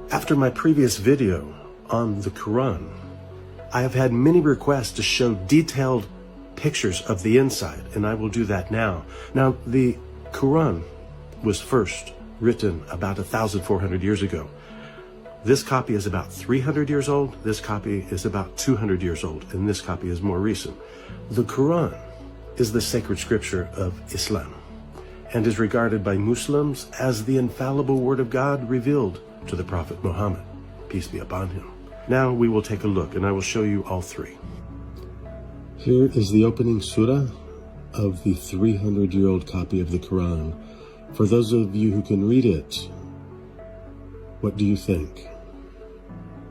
After my previous video on the Quran, I have had many requests to show detailed pictures of the inside, and I will do that now. Now, the Quran was first written about 1,400 years ago. This copy is about 300 years old, this copy is about 200 years old, and this copy is more recent. The Quran is the sacred scripture of Islam and is regarded by Muslims as the infallible word of God revealed to the Prophet Muhammad, peace be upon him. Now we will take a look, and I will show you all three. Here is the opening surah of the 300-year-old copy of the Quran. For those of you who can read it, what do you think?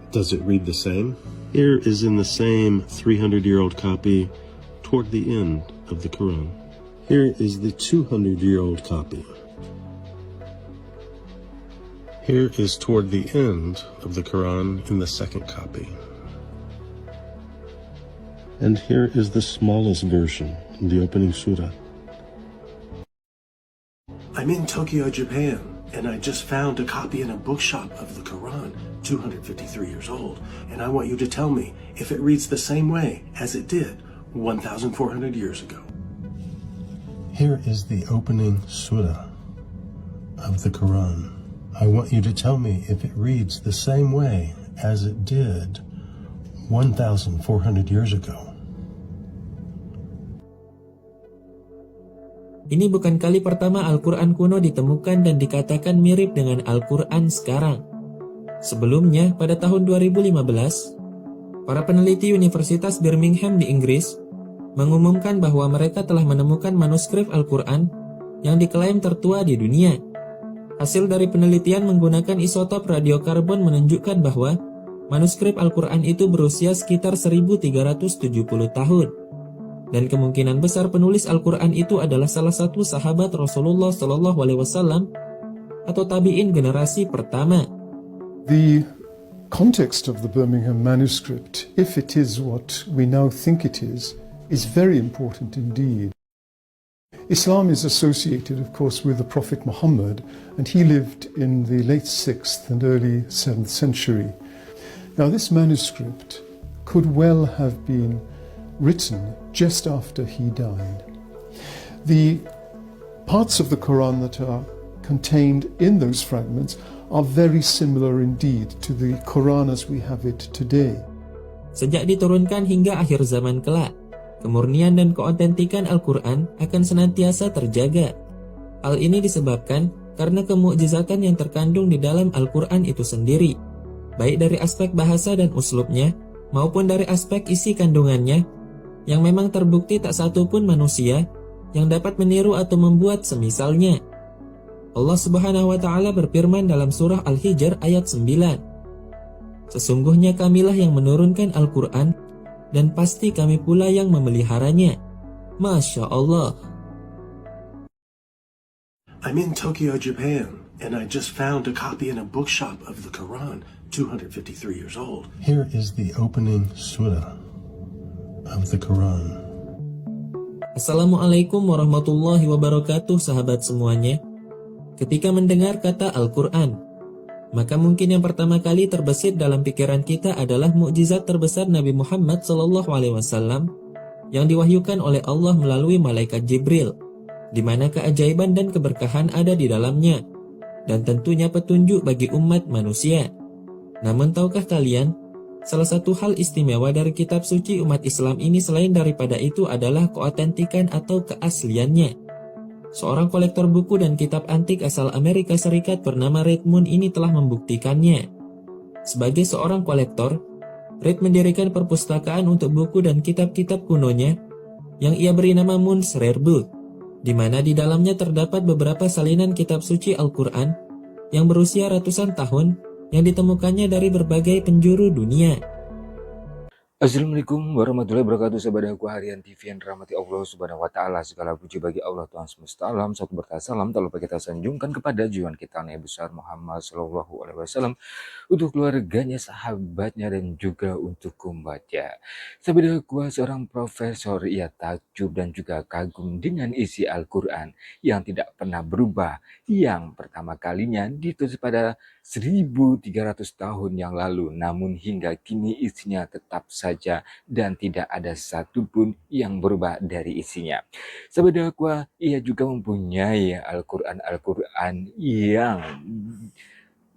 Does it read the same? Here is in the same 300-year-old copy toward the end of the Quran. Here is the 200-year-old copy. Here is toward the end of the Quran in the second copy. And here is the smallest version, the opening surah. I'm in Tokyo, Japan, and I just found a copy in a bookshop of the Quran, 253 years old, and I want you to tell me if it reads the same way as it did 1,400 years ago. Here is the opening surah of the Quran. I want you to tell me if it reads the same way as it did 1,400 years ago. Ini bukan kali pertama Al-Quran kuno ditemukan dan dikatakan mirip dengan Al-Quran sekarang. Sebelumnya, pada tahun 2015, para peneliti Universitas Birmingham di Inggris mengumumkan bahwa mereka telah menemukan manuskrip Al-Quran yang diklaim tertua di dunia. Hasil dari penelitian menggunakan isotop radiokarbon menunjukkan bahwa manuskrip Al-Quran itu berusia sekitar 1370 tahun. Dan kemungkinan besar penulis Al-Quran itu adalah salah satu sahabat Rasulullah SAW atau tabi'in generasi pertama. The context of the Birmingham manuscript, if it is what we now think it is very important indeed. Islam is associated, of course, with the Prophet Muhammad, and he lived in the late 6th and early 7th century. Now, this manuscript could well have been written just after he died. The parts of the Quran that are contained in those fragments are very similar indeed to the Quran as we have it today. Sejak diturunkan hingga akhir zaman kelak, kemurnian dan keautentikan Al-Quran akan senantiasa terjaga. Hal ini disebabkan karena kemukjizatan yang terkandung di dalam Al-Quran itu sendiri, baik dari aspek bahasa dan uslubnya, maupun dari aspek isi kandungannya, yang memang terbukti tak satu pun manusia yang dapat meniru atau membuat semisalnya. Allah Subhanahu wa Ta'ala berfirman dalam surah Al-Hijr ayat 9, "Sesungguhnya kamilah yang menurunkan Al-Quran, dan pasti kami pula yang memeliharanya." Masya Allah. I'm in Tokyo, Japan, and I just found a copy in a bookshop of the Quran, 253 years old. Here is the opening surah of the Quran. Assalamualaikum warahmatullahi wabarakatuh, sahabat semuanya. Ketika mendengar kata Al-Quran, maka mungkin yang pertama kali terbesit dalam pikiran kita adalah mukjizat terbesar Nabi Muhammad SAW yang diwahyukan oleh Allah melalui malaikat Jibril, di mana keajaiban dan keberkahan ada di dalamnya, dan tentunya petunjuk bagi umat manusia. Namun tahukah kalian, salah satu hal istimewa dari kitab suci umat Islam ini selain daripada itu adalah keautentikan atau keasliannya. Seorang kolektor buku dan kitab antik asal Amerika Serikat bernama Reed Moon ini telah membuktikannya. Sebagai seorang kolektor, Reed mendirikan perpustakaan untuk buku dan kitab-kitab kunonya yang ia beri nama Moon's Rare Book, di mana di dalamnya terdapat beberapa salinan kitab suci Al-Quran yang berusia ratusan tahun yang ditemukannya dari berbagai penjuru dunia. Assalamualaikum warahmatullahi wabarakatuh, sahabat harian TV yang dirahmati Allah Subhanahu wa taala. Segala puji bagi Allah Tuhan semesta alam. Satu berkah salam tak lupa kita sanjungkan kepada junjungan kita Nabi besar Muhammad sallallahu alaihi wasallam, untuk keluarganya, sahabatnya, dan juga untuk umatnya. Sahabat seorang profesor, ia takjub dan juga kagum dengan isi Al-Quran yang tidak pernah berubah, yang pertama kalinya ditulis pada 1300 tahun yang lalu, namun hingga kini isinya tetap saja dan tidak ada satupun yang berubah dari isinya. Sahabat ia juga mempunyai Al-Quran yang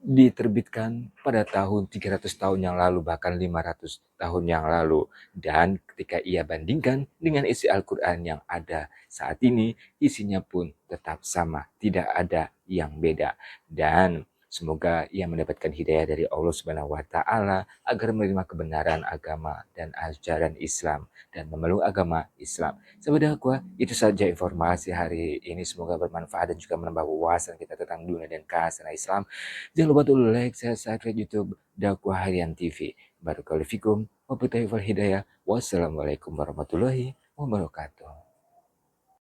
diterbitkan pada tahun 300 tahun yang lalu, bahkan 500 tahun yang lalu. Dan ketika ia bandingkan dengan isi Al-Quran yang ada saat ini, isinya pun tetap sama, tidak ada yang beda. Dan semoga ia mendapatkan hidayah dari Allah Subhanahu wa taala agar menerima kebenaran agama dan ajaran Islam dan memeluk agama Islam. Sahabat dakwah, itu saja informasi hari ini, semoga bermanfaat dan juga menambah wawasan kita tentang dunia dan kehasanah Islam. Jangan lupa untuk like, share, subscribe YouTube Dakwah Harian TV. Barakallahu fikum, wabillahi wal hidayah. Wassalamualaikum warahmatullahi wabarakatuh.